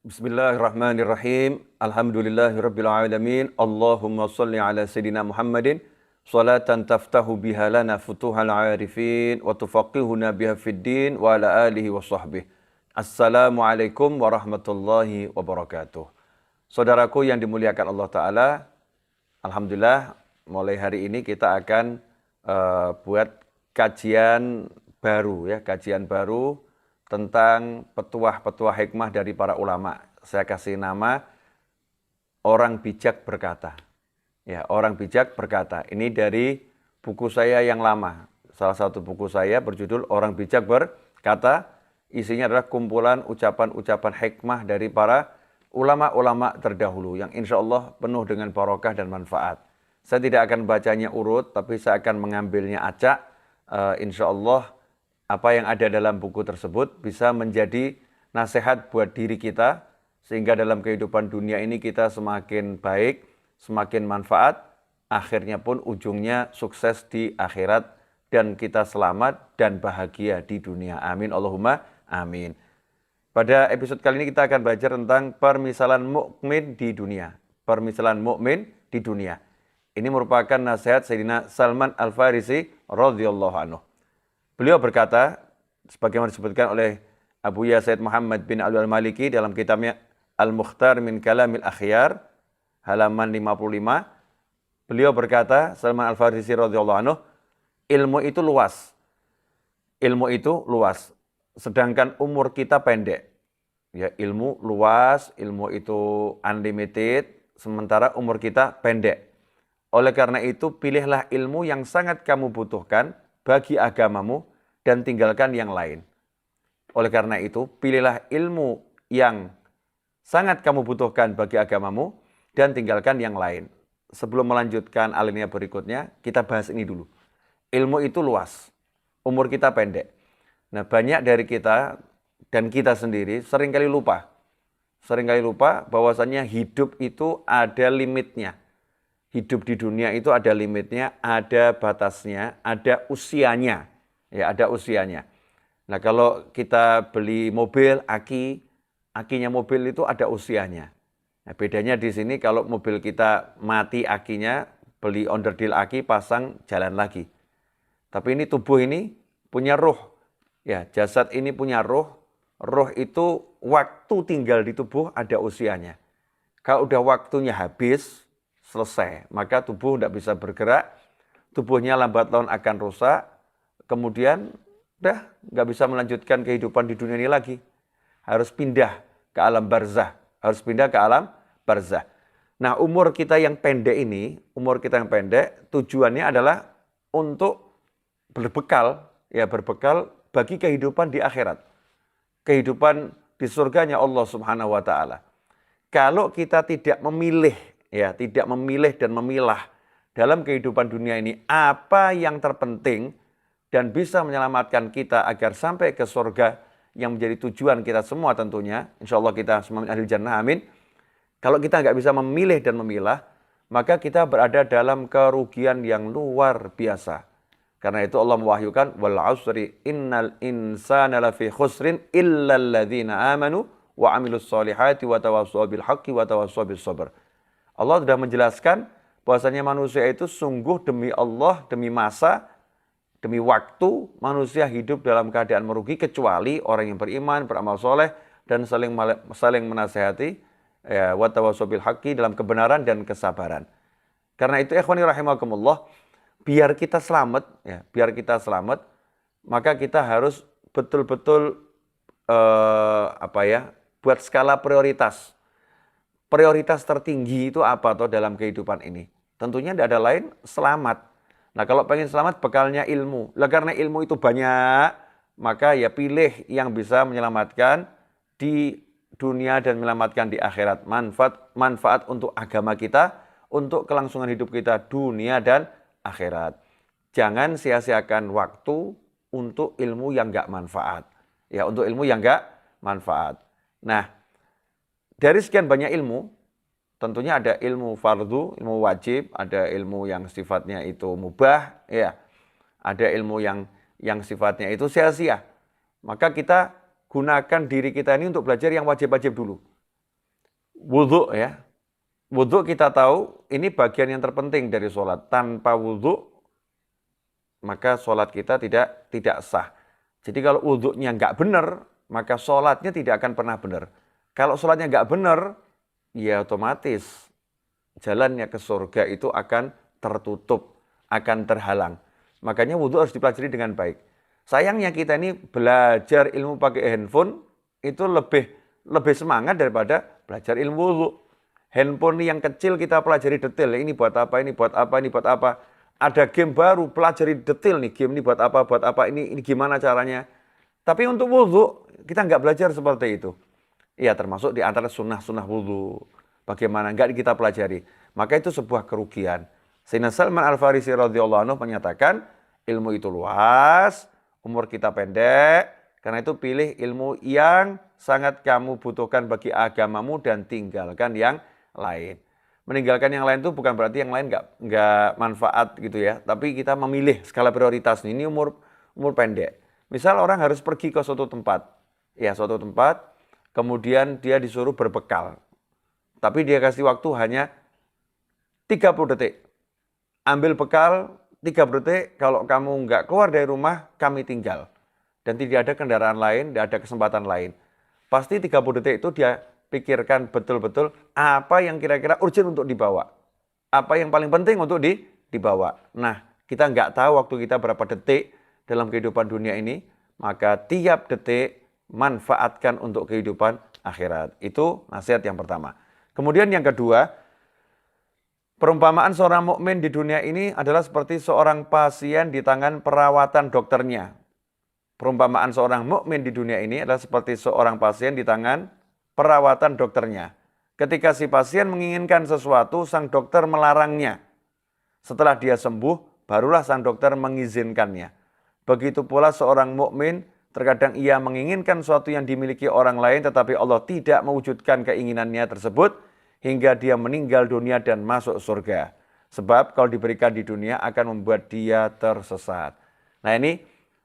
Bismillahirrahmanirrahim. Alhamdulillahirabbil alamin. Allahumma shalli ala sayidina Muhammadin salatan taftahu biha lana futuhal arifin wa tufaqihuna biha fid din wa ala alihi wa sahbihi. Assalamualaikum warahmatullahi wabarakatuh. Saudaraku yang dimuliakan Allah Ta'ala, alhamdulillah mulai hari ini kita akan buat kajian baru tentang petuah-petuah hikmah dari para ulama. Saya kasih nama Orang Bijak Berkata. Ya, Orang Bijak Berkata. Ini dari buku saya yang lama. Salah satu buku saya berjudul Orang Bijak Berkata. Isinya adalah kumpulan ucapan-ucapan hikmah dari para ulama-ulama terdahulu yang insya Allah penuh dengan barokah dan manfaat. Saya tidak akan bacanya urut, tapi saya akan mengambilnya acak. Insya Allah apa yang ada dalam buku tersebut bisa menjadi nasihat buat diri kita, sehingga dalam kehidupan dunia ini kita semakin baik, semakin manfaat, akhirnya pun ujungnya sukses di akhirat, dan kita selamat dan bahagia di dunia. Amin, Allahumma amin. Pada episode kali ini kita akan belajar tentang permisalan mukmin di dunia. Permisalan mukmin di dunia. Ini merupakan nasihat Sayyidina Salman Al-Farisi radhiyallahu anhu. Beliau berkata, sebagaimana disebutkan oleh Abu Ya Said Muhammad bin Ali Al-Maliki dalam kitabnya Al-Mukhtar min Kalamil Akhyar, halaman 55, beliau berkata, Salman Al-Farisi radhiyallahu anhu, ilmu itu luas. Ilmu itu luas, sedangkan umur kita pendek. Ya, ilmu luas, ilmu itu unlimited, sementara umur kita pendek. Oleh karena itu, pilihlah ilmu yang sangat kamu butuhkan bagi agamamu dan tinggalkan yang lain. Oleh karena itu, pilihlah ilmu yang sangat kamu butuhkan bagi agamamu dan tinggalkan yang lain. Sebelum melanjutkan alinea berikutnya, kita bahas ini dulu. Ilmu itu luas, umur kita pendek. Nah, banyak dari kita dan kita sendiri seringkali lupa. Seringkali lupa bahwasannya hidup itu ada limitnya. Hidup di dunia itu ada limitnya, ada batasnya, ada usianya. Ya, ada usianya. Nah, kalau kita beli mobil, akinya mobil itu ada usianya. Nah, bedanya di sini kalau mobil kita mati akinya, beli onderdil aki, pasang, jalan lagi. Tapi ini tubuh ini punya ruh. Ya, jasad ini punya ruh. Ruh itu waktu tinggal di tubuh ada usianya. Kalau udah waktunya habis, selesai, maka tubuh tidak bisa bergerak, tubuhnya lambat laun akan rusak, kemudian udah nggak bisa melanjutkan kehidupan di dunia ini lagi. Harus pindah ke alam barzah, harus pindah ke alam barzah. Nah, umur kita yang pendek ini, tujuannya adalah untuk berbekal bagi kehidupan di akhirat. Kehidupan di surganya Allah Subhanahu wa taala. Kalau kita tidak memilih dan memilah dalam kehidupan dunia ini apa yang terpenting dan bisa menyelamatkan kita agar sampai ke surga yang menjadi tujuan kita semua tentunya. Insya Allah kita semua ahli jannah, amin. Kalau kita nggak bisa memilih dan memilah, maka kita berada dalam kerugian yang luar biasa. Karena itu Allah mewahyukan, wal asri innal insana lafi khusrin illal ladzina amanu wa amilus solihati wa tawassaw bil haqqi wa tawassaw bis sabr. Allah sudah menjelaskan bahwasanya manusia itu sungguh demi Allah, demi masa, demi waktu, manusia hidup dalam keadaan merugi kecuali orang yang beriman, beramal soleh, dan saling menasehati, ya, wa tawassaw bil haqqi, dalam kebenaran dan kesabaran. Karena itu ikhwani rahimakumullah, biar kita selamat, maka kita harus betul-betul buat skala prioritas. Prioritas tertinggi itu apa toh dalam kehidupan ini? Tentunya tidak ada lain selamat. Nah, kalau pengen selamat bekalnya ilmu. Lah karena ilmu itu banyak, maka ya pilih yang bisa menyelamatkan di dunia dan menyelamatkan di akhirat. Manfaat untuk agama kita, untuk kelangsungan hidup kita dunia dan akhirat. Jangan sia-siakan waktu untuk ilmu yang enggak manfaat. Ya, untuk ilmu yang enggak manfaat. Nah, dari sekian banyak ilmu, tentunya ada ilmu fardu, ilmu wajib, ada ilmu yang sifatnya itu mubah, ya. Ada ilmu yang sifatnya itu sia-sia. Maka kita gunakan diri kita ini untuk belajar yang wajib-wajib dulu. wudhu ya. Wudhu kita tahu ini bagian yang terpenting dari sholat. Tanpa wudhu maka sholat kita tidak sah. Jadi kalau wudhunya nggak benar, maka sholatnya tidak akan pernah benar. Kalau sholatnya nggak benar, ya otomatis jalannya ke surga itu akan tertutup, akan terhalang. Makanya wudhu harus dipelajari dengan baik. Sayangnya kita ini belajar ilmu pakai handphone itu lebih semangat daripada belajar ilmu wudhu. Handphone yang kecil kita pelajari detail, ini buat apa, ini buat apa, ini buat apa. Ada game baru, pelajari detail nih, game ini buat apa, ini gimana caranya. Tapi untuk wudhu, kita nggak belajar seperti itu. Ya termasuk di antara sunnah-sunnah wudhu. Bagaimana, nggak kita pelajari. Maka itu sebuah kerugian. Sayyidina Salman Al-Farisi radhiyallahu anhu menyatakan, ilmu itu luas, umur kita pendek, karena itu pilih ilmu yang sangat kamu butuhkan bagi agamamu dan tinggalkan yang lain. Meninggalkan yang lain itu bukan berarti yang lain nggak manfaat gitu ya, tapi kita memilih skala prioritas. Ini umur pendek. Misal orang harus pergi ke suatu tempat, kemudian dia disuruh berbekal, tapi dia kasih waktu hanya 30 detik. Ambil bekal 30 detik, kalau kamu nggak keluar dari rumah, kami tinggal. Dan tidak ada kendaraan lain, tidak ada kesempatan lain. Pasti 30 detik itu dia pikirkan betul-betul apa yang kira-kira urgent untuk dibawa. Apa yang paling penting untuk dibawa. Nah, kita nggak tahu waktu kita berapa detik dalam kehidupan dunia ini, maka tiap detik manfaatkan untuk kehidupan akhirat. Itu nasihat yang pertama. Kemudian yang kedua, perumpamaan seorang mukmin di dunia ini adalah seperti seorang pasien di tangan perawatan dokternya. Perumpamaan seorang mukmin di dunia ini adalah seperti seorang pasien di tangan perawatan dokternya. Ketika si pasien menginginkan sesuatu, sang dokter melarangnya. Setelah dia sembuh, barulah sang dokter mengizinkannya. Begitu pula seorang mukmin, terkadang ia menginginkan sesuatu yang dimiliki orang lain, tetapi Allah tidak mewujudkan keinginannya tersebut, hingga dia meninggal dunia dan masuk surga. Sebab kalau diberikan di dunia akan membuat dia tersesat. Nah ini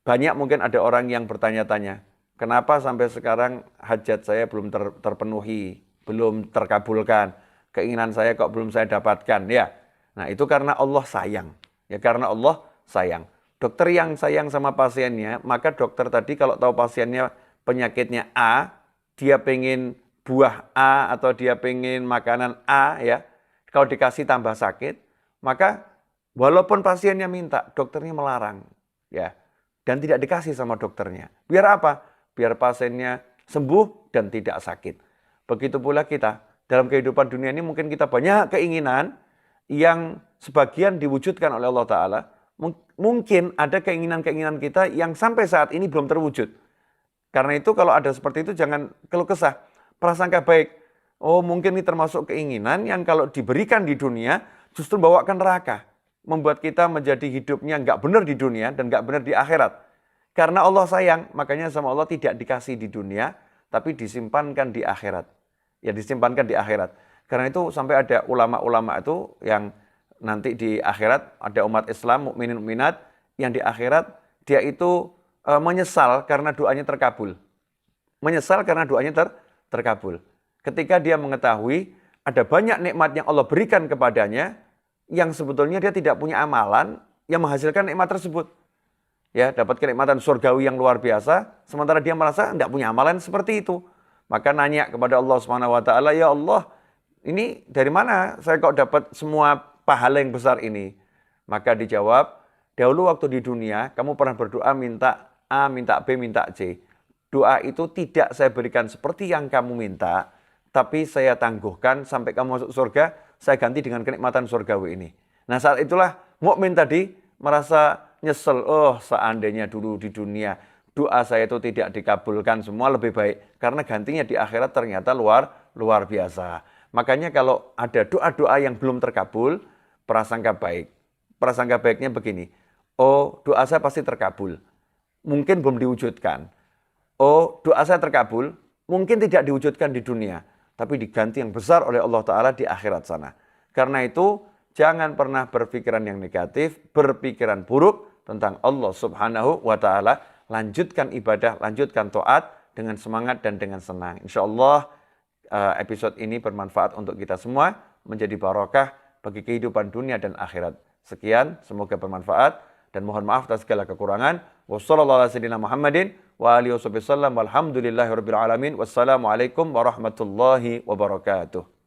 banyak mungkin ada orang yang bertanya-tanya, kenapa sampai sekarang hajat saya belum terpenuhi, belum terkabulkan, keinginan saya kok belum saya dapatkan, ya. Nah itu karena Allah sayang, ya karena Allah sayang. Dokter yang sayang sama pasiennya, maka dokter tadi kalau tahu pasiennya penyakitnya A, dia pengen buah A atau dia pengen makanan A, ya, kalau dikasih tambah sakit, maka walaupun pasiennya minta, dokternya melarang, ya, dan tidak dikasih sama dokternya. Biar apa? Biar pasiennya sembuh dan tidak sakit. Begitu pula kita, dalam kehidupan dunia ini mungkin kita banyak keinginan yang sebagian diwujudkan oleh Allah Ta'ala. Mungkin ada keinginan-keinginan kita yang sampai saat ini belum terwujud. Karena itu kalau ada seperti itu jangan keluh kesah, prasangka baik. Oh mungkin ini termasuk keinginan yang kalau diberikan di dunia justru bawa ke neraka. Membuat kita menjadi hidupnya nggak benar di dunia dan nggak benar di akhirat. Karena Allah sayang, makanya sama Allah tidak dikasih di dunia, tapi disimpankan di akhirat. Ya disimpankan di akhirat. Karena itu sampai ada ulama-ulama itu yang nanti di akhirat ada umat Islam, mukminin mukminat, yang di akhirat dia itu menyesal karena doanya terkabul. Menyesal karena doanya terkabul. Ketika dia mengetahui ada banyak nikmat yang Allah berikan kepadanya, yang sebetulnya dia tidak punya amalan yang menghasilkan nikmat tersebut. Ya, dapat kenikmatan surgawi yang luar biasa, sementara dia merasa tidak punya amalan seperti itu. Maka nanya kepada Allah Subhanahu wa taala, "Ya Allah, ini dari mana saya kok dapat semua pahala yang besar ini?" Maka dijawab, "Dahulu waktu di dunia kamu pernah berdoa minta A, minta B, minta C. Doa itu tidak saya berikan seperti yang kamu minta, tapi saya tangguhkan sampai kamu masuk surga, saya ganti dengan kenikmatan surgawi ini." Nah, saat itulah mukmin tadi merasa nyesel, oh seandainya dulu di dunia doa saya itu tidak dikabulkan semua lebih baik. Karena gantinya di akhirat ternyata luar biasa. Makanya kalau ada doa-doa yang belum terkabul, prasangka baik. Prasangka baiknya begini, oh doa saya pasti terkabul, mungkin belum diwujudkan. Oh doa saya terkabul, mungkin tidak diwujudkan di dunia, tapi diganti yang besar oleh Allah Ta'ala di akhirat sana. Karena itu jangan pernah berpikiran yang negatif, berpikiran buruk tentang Allah Subhanahu wa Ta'ala. Lanjutkan ibadah, lanjutkan taat dengan semangat dan dengan senang. Insya Allah episode ini bermanfaat untuk kita semua, menjadi barokah bagi kehidupan dunia dan akhirat. Sekian, semoga bermanfaat dan mohon maaf atas segala kekurangan. Wassalamualaikum warahmatullahi wabarakatuh.